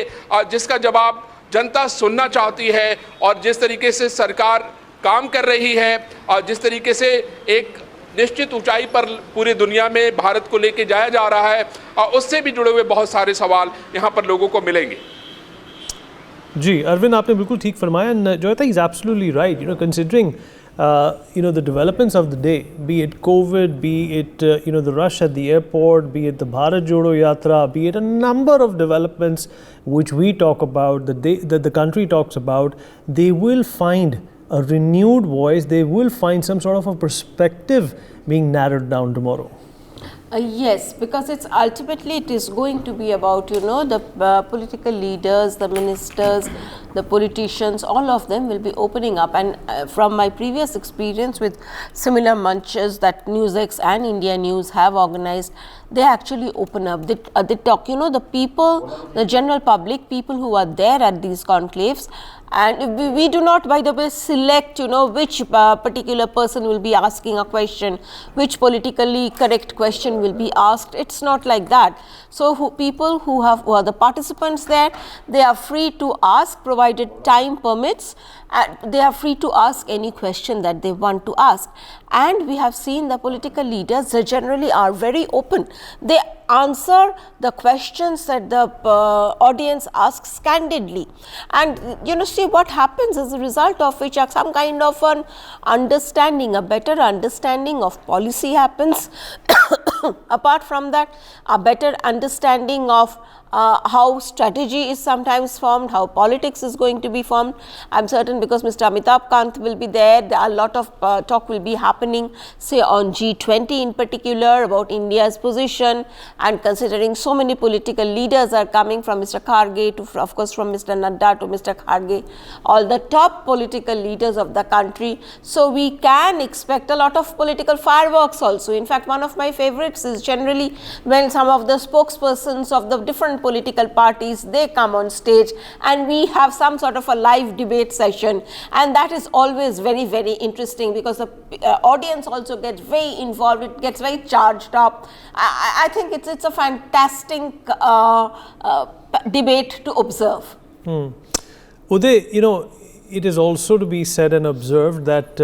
जिसका जवाब जनता सुनना चाहती है। और जिस तरीके से सरकार काम कर रही है, जिस तरीके से एक निश्चित ऊंचाई पर पूरी दुनिया में भारत को लेके जाया जा रहा है, उससे भी जुड़े हुए बहुत सारे सवाल यहाँ पर लोगों को मिलेंगे। जी अरविंद, आपने बिल्कुल ठीक फरमाया। And Joyita is absolutely right, you know, considering the developments of the day, be it COVID, be it the rush at the airport, be it the Bharat Jodo Yatra, be it a number of developments which we talk about, that the country talks about, they will find a renewed voice, they will find some sort of a perspective being narrowed down tomorrow. Yes, because it's ultimately it is going to be about the political leaders, the ministers, the politicians, all of them will be opening up. And from my previous experience with similar munches that NewsX and India News have organized, they actually open up. They talk, the people, the general public, people who are there at these conclaves. And we do not, by the way, select, which particular person will be asking a question, which politically correct question will be asked. It's not like that. So people who are the participants there, they are free to ask, provided time permits, and they are free to ask any question that they want to ask. And we have seen the political leaders, they generally are very open. They answer the questions that the audience asks candidly. And see what happens as a result of which some kind of an understanding, a better understanding of policy happens. Apart from that, a better understanding of how strategy is sometimes formed, how politics is going to be formed. I'm certain because Mr. Amitabh Kant will be there, a lot of talk will be happening, say on G20 in particular, about India's position, and considering so many political leaders are coming from Mr. Kharge to, of course, from Mr. Nadda to Mr. Kharge, all the top political leaders of the country. So we can expect a lot of political fireworks also. In fact, one of my favorites is generally when some of the spokespersons of the different political parties, they come on stage and we have some sort of a live debate session, and that is always very, very interesting because the audience also gets very involved, it gets very charged up. I think it's a fantastic debate to observe. Uday, it is also to be said and observed that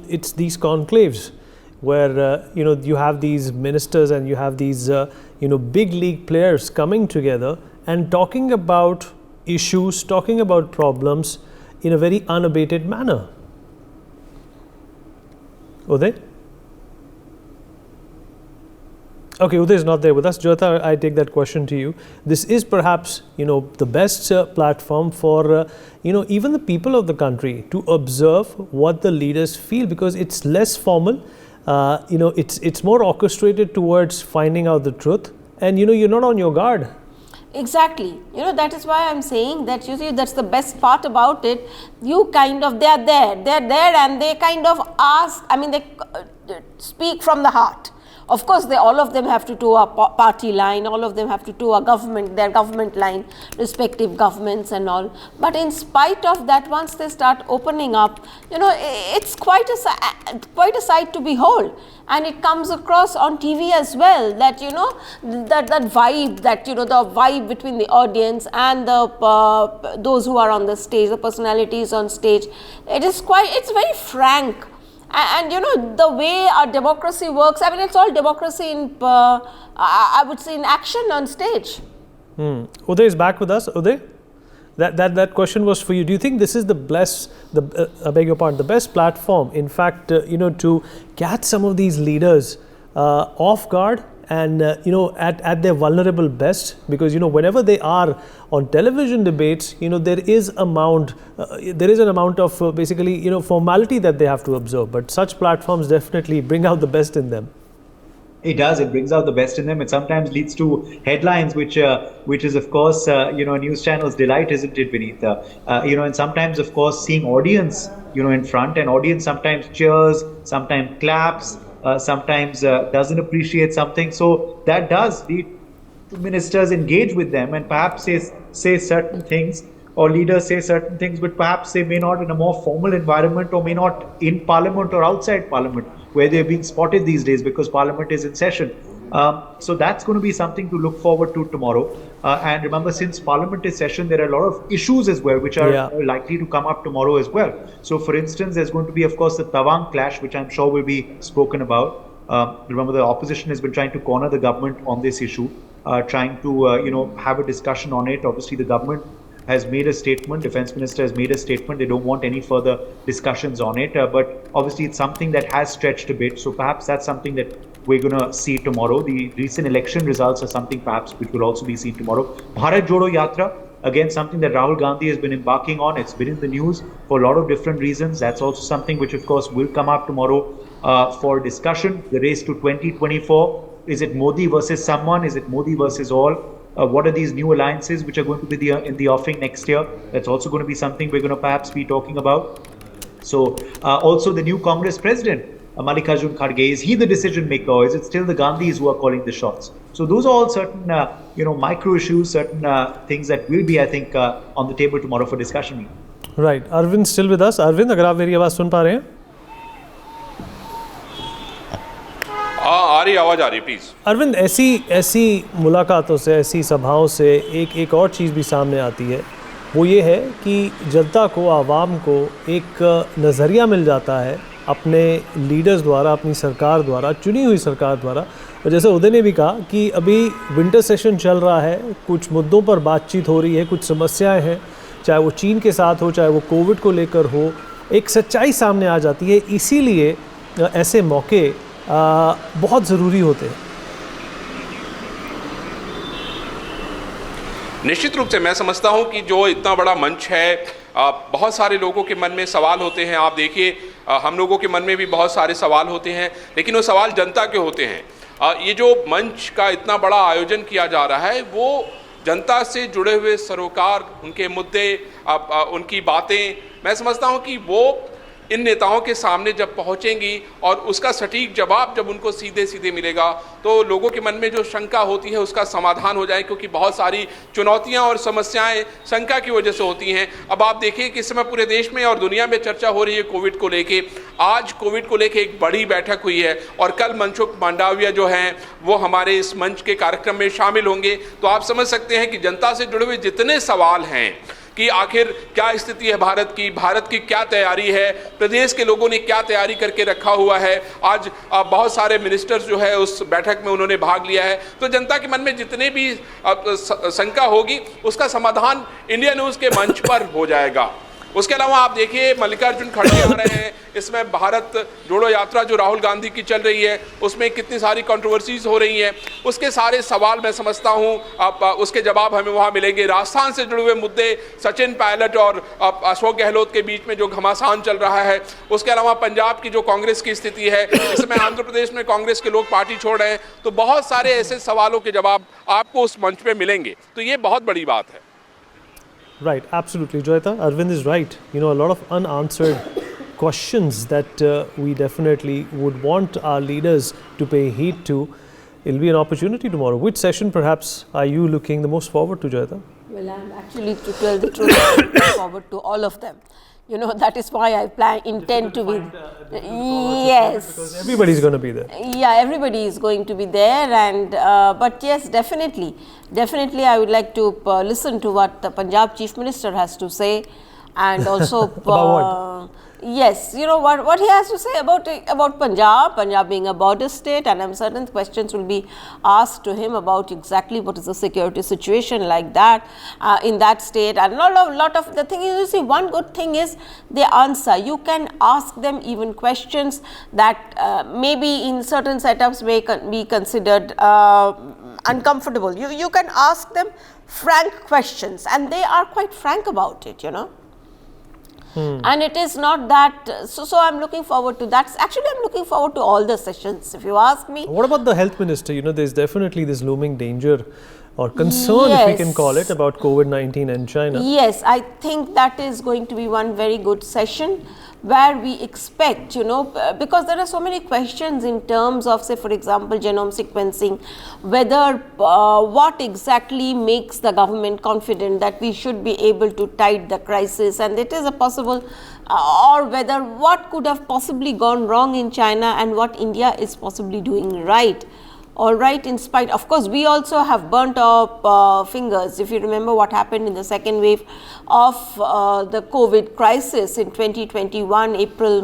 it's these conclaves where you have these ministers and you have these big league players coming together and talking about issues, talking about problems in a very unabated manner. Uday? Okay, Uday is not there with us. Jyota, I take that question to you. This is perhaps the best platform for even the people of the country to observe what the leaders feel, because it's less formal. It's more orchestrated towards finding out the truth, and you're not on your guard. Exactly. That is why I'm saying that, that's the best part about it. They're there and they kind of ask, they speak from the heart. Of course, all of them have to toe a party line, all of them have to toe their government line, respective governments and all. But in spite of that, once they start opening up, it's quite a sight to behold. And it comes across on TV as well, that that vibe, the vibe between the audience and those who are on the stage, the personalities on stage. It's very frank. And the way our democracy works, it's all democracy in, I would say, in action on stage. Uday is back with us. Uday? that question was for you. Do you think this is the best platform, in fact, to catch some of these leaders off guard and at their vulnerable best? Because whenever they are on television debates, there is an amount of basically formality that they have to observe. But such platforms definitely bring out the best in them. It does. It brings out the best in them. It sometimes leads to headlines, which is of course a news channel's delight, isn't it, Vineet? And sometimes, of course, seeing audience in front, and audience sometimes cheers, sometimes claps, sometimes doesn't appreciate something. So that does lead to ministers engage with them and perhaps say certain things, or leaders say certain things, but perhaps they may not in a more formal environment, or may not in Parliament or outside Parliament, where they're being spotted these days because Parliament is in session. So that's going to be something to look forward to tomorrow. And remember, since Parliament is session, there are a lot of issues as well, which are likely to come up tomorrow as well. So for instance, there's going to be, of course, the Tawang clash, which I'm sure will be spoken about. Remember, the opposition has been trying to corner the government on this issue, trying to, have a discussion on it. Obviously, the government has made a statement, Defence Minister has made a statement, they don't want any further discussions on it, but obviously it's something that has stretched a bit, so perhaps that's something that we're going to see tomorrow. The recent election results are something perhaps which will also be seen tomorrow. Bharat Jodo Yatra, again something that Rahul Gandhi has been embarking on. It's been in the news for a lot of different reasons. That's also something which of course will come up tomorrow for discussion. The race to 2024, is it Modi versus someone, is it Modi versus all? What are these new alliances which are going to be in the offing next year? That's also going to be something we're going to perhaps be talking about. So also the new Congress president, Mallikarjun Kharge, is he the decision maker, or is it still the Gandhis who are calling the shots? So those are all certain micro issues, certain things that will be, I think, on the table tomorrow for discussion. Right. Arvind still with us. Arvind, अगर आप मेरी आवाज़ सुन पा रहे हैं? आ रही आवाज़ आ रही है, प्लीज़। अरविंद, ऐसी मुलाकातों से, ऐसी सभाओं से एक और चीज़ भी सामने आती है, वो ये है कि जनता को, आवाम को एक नज़रिया मिल जाता है अपने लीडर्स द्वारा, अपनी सरकार द्वारा, चुनी हुई सरकार द्वारा। और जैसे उदय ने भी कहा कि अभी विंटर सेशन चल रहा है, कुछ मुद्दों पर बातचीत हो रही है, कुछ समस्याएं हैं, चाहे वो चीन के साथ हो, चाहे वो कोविड को लेकर हो, एक सच्चाई सामने आ जाती है। इसीलिए ऐसे मौके बहुत ज़रूरी होते हैं। निश्चित रूप से मैं समझता हूं कि जो इतना बड़ा मंच है, बहुत सारे लोगों के मन में सवाल होते हैं। आप देखिए, हम लोगों के मन में भी बहुत सारे सवाल होते हैं, लेकिन वो सवाल जनता के होते हैं। ये जो मंच का इतना बड़ा आयोजन किया जा रहा है, वो जनता से जुड़े हुए सरोकार, उनके मुद्दे, उनकी बातें, मैं समझता हूं कि वो इन नेताओं के सामने जब पहुंचेंगी और उसका सटीक जवाब जब उनको सीधे सीधे मिलेगा, तो लोगों के मन में जो शंका होती है उसका समाधान हो जाए, क्योंकि बहुत सारी चुनौतियां और समस्याएं शंका की वजह से होती हैं। अब आप देखिए कि इस समय पूरे देश में और दुनिया में चर्चा हो रही है कोविड को लेके। आज कोविड को लेके एक बड़ी बैठक हुई है और कल मनसुख मांडविया जो हैं वो हमारे इस मंच के कार्यक्रम में शामिल होंगे। तो आप समझ सकते हैं कि जनता से जुड़े हुए जितने सवाल हैं कि आखिर क्या स्थिति है भारत की क्या तैयारी है, प्रदेश के लोगों ने क्या तैयारी करके रखा हुआ है। आज बहुत सारे मिनिस्टर्स जो है उस बैठक में उन्होंने भाग लिया है। तो जनता के मन में जितने भी शंका होगी उसका समाधान इंडिया न्यूज़ के मंच पर हो जाएगा। उसके अलावा आप देखिए, मल्लिकार्जुन खड़गे आ रहे हैं, इसमें भारत जोड़ो यात्रा जो राहुल गांधी की चल रही है उसमें कितनी सारी कंट्रोवर्सीज हो रही हैं, उसके सारे सवाल मैं समझता हूं उसके जवाब हमें वहां मिलेंगे। राजस्थान से जुड़े हुए मुद्दे, सचिन पायलट और अशोक गहलोत के बीच में जो घमासान चल रहा है, उसके अलावा पंजाब की जो कांग्रेस की स्थिति है, इसमें आंध्र प्रदेश में कांग्रेस के लोग पार्टी छोड़ रहे हैं, तो बहुत सारे ऐसे सवालों के जवाब आपको उस मंच पर मिलेंगे। तो ये बहुत बड़ी बात है। Right, absolutely, Joyita. Arvind is right. A lot of unanswered questions that we definitely would want our leaders to pay heed to. It'll be an opportunity tomorrow. Which session, perhaps, are you looking the most forward to, Joyita? Well, I'm actually, to tell the truth, looking forward to all of them. That is why I intend to be. Yes. Because everybody's going to be there. Yeah, everybody is going to be there, and but yes, definitely, I would like to listen to what the Punjab Chief Minister has to say. and also About yes, you know what he has to say about Punjab being a border state, and I'm certain questions will be asked to him about exactly what is the security situation like that in that state, and lot of the thing is, you see, one good thing is they answer. You can ask them even questions that maybe in certain setups may be considered uncomfortable. You can ask them frank questions, and they are quite frank about it, you know. And it is not that, so I'm looking forward to that. Actually, I'm looking forward to all the sessions, if you ask me. What about the health minister? You know, there's definitely this looming danger or concern, if we can call it, about COVID-19 and China. Yes, I think that is going to be one very good session where we expect, you know, because there are so many questions in terms of, say, for example, genome sequencing, whether what exactly makes the government confident that we should be able to tide the crisis, and it is a possible, or whether what could have possibly gone wrong in China and what India is possibly doing right. All right, in spite, of course, we also have burnt our fingers. If you remember what happened in the second wave of the COVID crisis in 2021, April,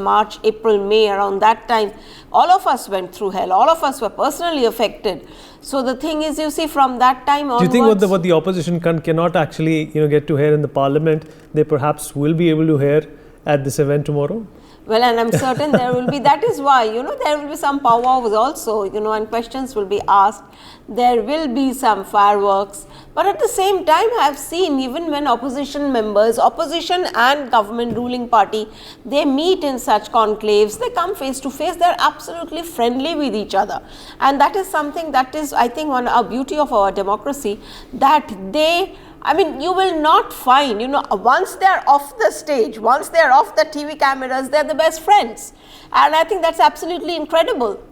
May, around that time, all of us went through hell. All of us were personally affected. So the thing is, you see, from that time onwards. Do you think what the opposition cannot actually, you know, get to hear in the parliament, they perhaps will be able to hear at this event tomorrow? Well, and I'm certain there will be, that is why, you know, there will be some powwows also, you know, and questions will be asked. There will be some fireworks. But at the same time, I have seen even when opposition members, opposition and government ruling party, they meet in such conclaves, they come face to face, they're absolutely friendly with each other. And that is something that is, I think, a beauty of our democracy, that they, I mean, you will not find, you know, once they are off the stage, once they are off the TV cameras, they are the best friends. And I think that's absolutely incredible.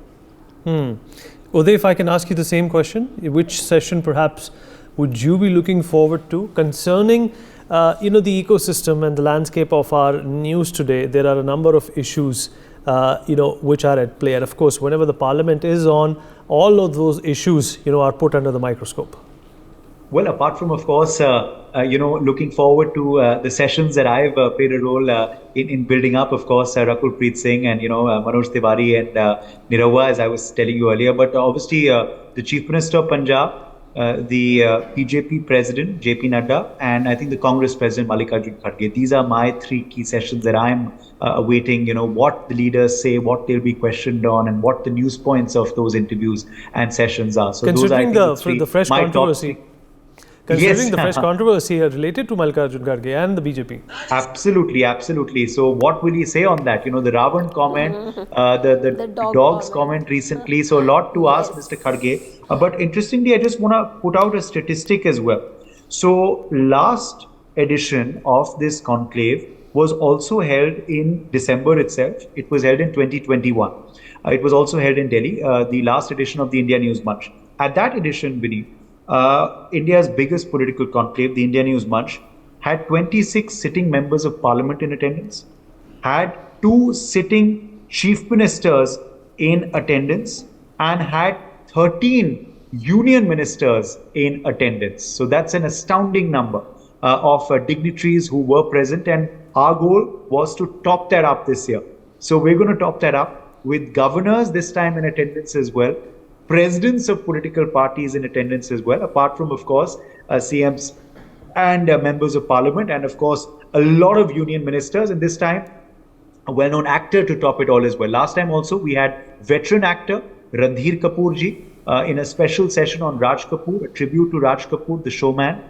Uday, if I can ask you the same question, which session perhaps would you be looking forward to concerning, you know, the ecosystem and the landscape of our news today? There are a number of issues, you know, which are at play. And of course, whenever the parliament is on, all of those issues, you know, are put under the microscope. Well, apart from, of course, you know, looking forward to the sessions that I've played a role in building up, of course, Rakul Preet Singh and, you know, Manoj Tiwari and Nirawa, as I was telling you earlier. But obviously, the Chief Minister of Punjab, the BJP President, JP Nadda, and I think the Congress President, Mallikarjun Kharge. These are my three key sessions that I'm awaiting, you know, what the leaders say, what they'll be questioned on, and what the news points of those interviews and sessions are. So considering those are, I think, the fresh controversy. Considering the fresh controversy related to Mallikarjun Kharge and the BJP. Absolutely, absolutely. So what will he say on that? You know, the Ravan comment, the dog's comment recently. So a lot to ask Mr. Kharge. But interestingly, I just want to put out a statistic as well. So last edition of this conclave was also held in December itself. It was held in 2021. It was also held in Delhi, the last edition of the India News Munch. At that edition, Vineet, India's biggest political conclave, the India News Munch, had 26 sitting members of parliament in attendance, had 2 sitting chief ministers in attendance, and had 13 union ministers in attendance. So that's an astounding number of dignitaries who were present, and our goal was to top that up this year. So we're going to top that up with governors this time in attendance as well, presidents of political parties in attendance as well, apart from, of course, CMs and members of parliament, and of course, a lot of union ministers, and this time, a well-known actor to top it all as well. Last time also, we had veteran actor Randhir Kapoor ji in a special session on Raj Kapoor, a tribute to Raj Kapoor, the showman,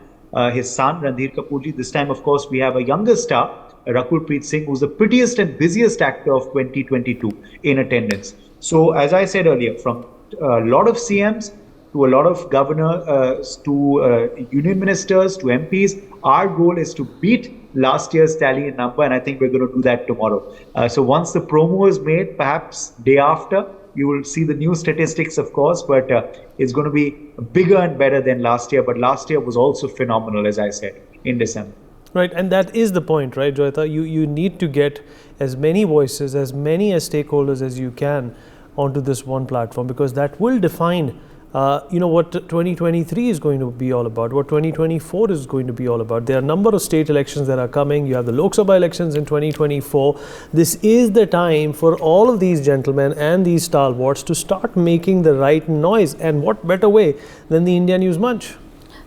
his son Randhir Kapoor ji. This time, of course, we have a younger star, Rakul Preet Singh, who's the prettiest and busiest actor of 2022 in attendance. So, as I said earlier, from a lot of CMs to a lot of governors, to union ministers, to MPs, our goal is to beat last year's tally in number, and I think we're going to do that tomorrow. So once the promo is made, perhaps day after, you will see the new statistics, of course, but it's going to be bigger and better than last year. But last year was also phenomenal, as I said, in December. Right, and that is the point, right, Joyita? You need to get as many voices, as many as stakeholders as you can onto this one platform, because that will define what 2023 is going to be all about, what 2024 is going to be all about. There are a number of state elections that are coming. You have the Lok Sabha elections in 2024. This is the time for all of these gentlemen and these stalwarts to start making the right noise. And what better way than the India News Munch?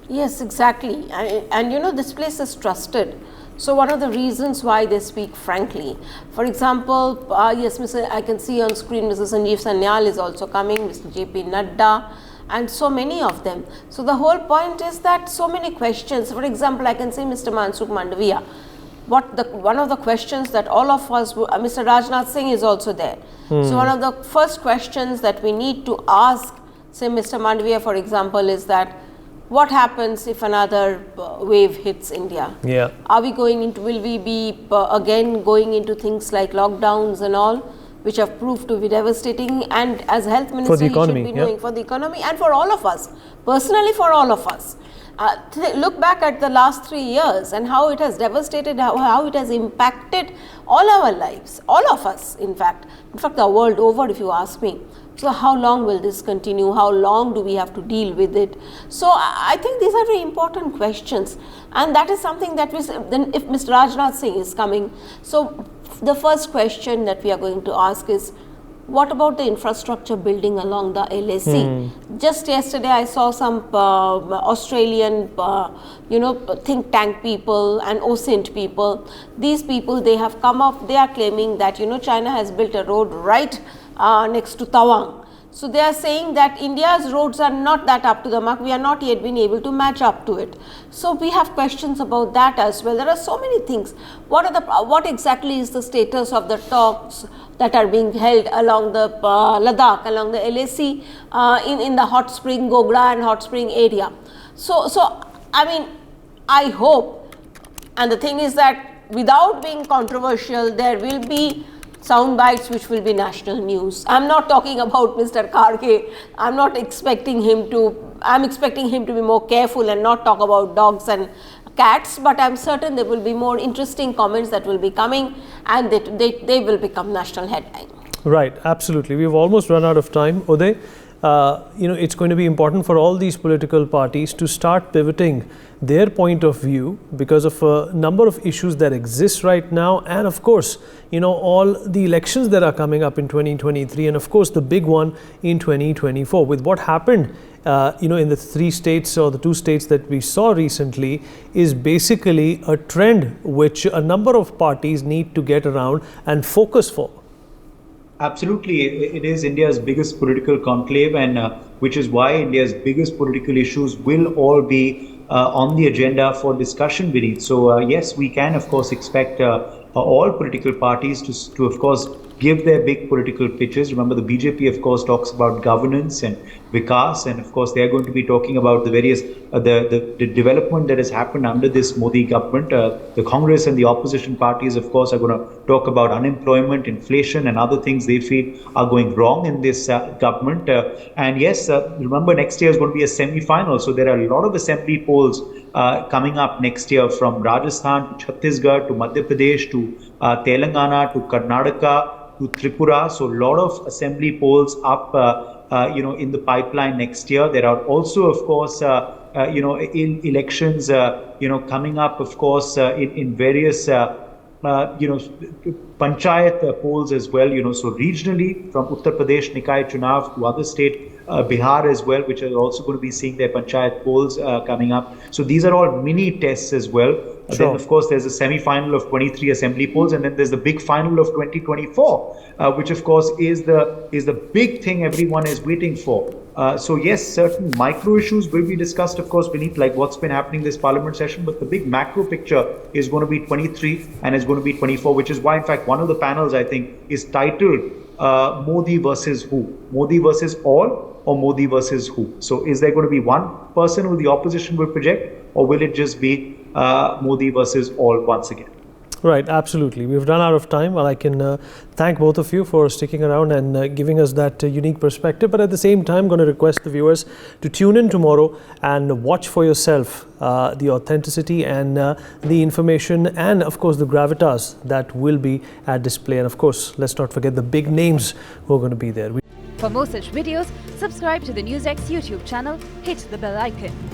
Yes, exactly. And this place is trusted. So one of the reasons why they speak frankly. For example, yes, I can see on screen Mr. Sanjeev Sanyal is also coming, Mr. JP Nadda, and so many of them. So the whole point is that so many questions. For example, I can see Mr. Mansukh Mandavia. One of the questions that all of us, Mr. Rajnath Singh is also there. So one of the first questions that we need to ask, say Mr. Mandavia, for example, is that what happens if another wave hits India? Yeah. Are we going into, will we be again going into things like lockdowns and all, which have proved to be devastating? And as health minister, he should be knowing for the economy and for all of us, personally for all of us. Look back at the last 3 years and how it has devastated, how it has impacted all our lives, all of us, in fact the world over, if you ask me. So how long will this continue? How long do we have to deal with it? So I think these are very important questions, and that is something that then if Mr. Rajnath Singh is coming, so the first question that we are going to ask is, what about the infrastructure building along the LAC? Just yesterday I saw some Australian think tank people and OSINT people. These people, they have come up, they are claiming that China has built a road right next to Tawang. So they are saying that India's roads are not that up to the mark. We are not yet been able to match up to it. So we have questions about that as well. There are so many things. What exactly is the status of the talks that are being held along the Ladakh, along the LAC, in the hot spring, Gogra and hot spring area? So I mean, I hope, and the thing is that without being controversial, there will be sound bites which will be national news. I'm not talking about Mr. Karge. I'm expecting him to be more careful and not talk about dogs and cats, but I'm certain there will be more interesting comments that will be coming, and they will become national headline. Right, absolutely. We've almost run out of time, Uday. It's going to be important for all these political parties to start pivoting their point of view because of a number of issues that exist right now, and of course, all the elections that are coming up in 2023, and of course the big one in 2024. With what happened in the 3 states or the 2 states that we saw recently is basically a trend which a number of parties need to get around and focus for. Absolutely, it is India's biggest political conclave, and which is why India's biggest political issues will all be on the agenda for discussion, Vineet. So yes, we can of course expect all political parties to of course give their big political pitches. Remember, the BJP of course talks about governance and Vikas, and of course they are going to be talking about the various the development that has happened under this Modi government. The Congress and the opposition parties of course are going to talk about unemployment, inflation and other things they feel are going wrong in this government. And yes, remember next year is going to be a semi-final, so there are a lot of assembly polls coming up next year, from Rajasthan to Chhattisgarh to Madhya Pradesh to Telangana to Karnataka to Tripura. So a lot of assembly polls up in the pipeline next year. There are also of course in elections coming up of course in various panchayat polls as well, so regionally from Uttar Pradesh Nikai Chunav to other state, Bihar as well, which are also going to be seeing their panchayat polls coming up. So these are all mini tests as well. Sure. Then of course there's a semi-final of 23 assembly polls, and then there's the big final of 2024, which of course is the big thing everyone is waiting for. So yes, certain micro issues will be discussed, of course, beneath, like what's been happening this parliament session, but the big macro picture is going to be 23 and is going to be 24, which is why in fact one of the panels I think is titled Modi versus who? Modi versus all, or Modi versus who? So is there going to be one person who the opposition will project, or will it just be Modi versus all once again? Right, absolutely. We've run out of time. Well, I can thank both of you for sticking around and giving us that unique perspective. But at the same time, I'm going to request the viewers to tune in tomorrow and watch for yourself the authenticity and the information and, of course, the gravitas that will be at display. And, of course, let's not forget the big names who are going to be there. For more such videos, subscribe to the NewsX YouTube channel, hit the bell icon.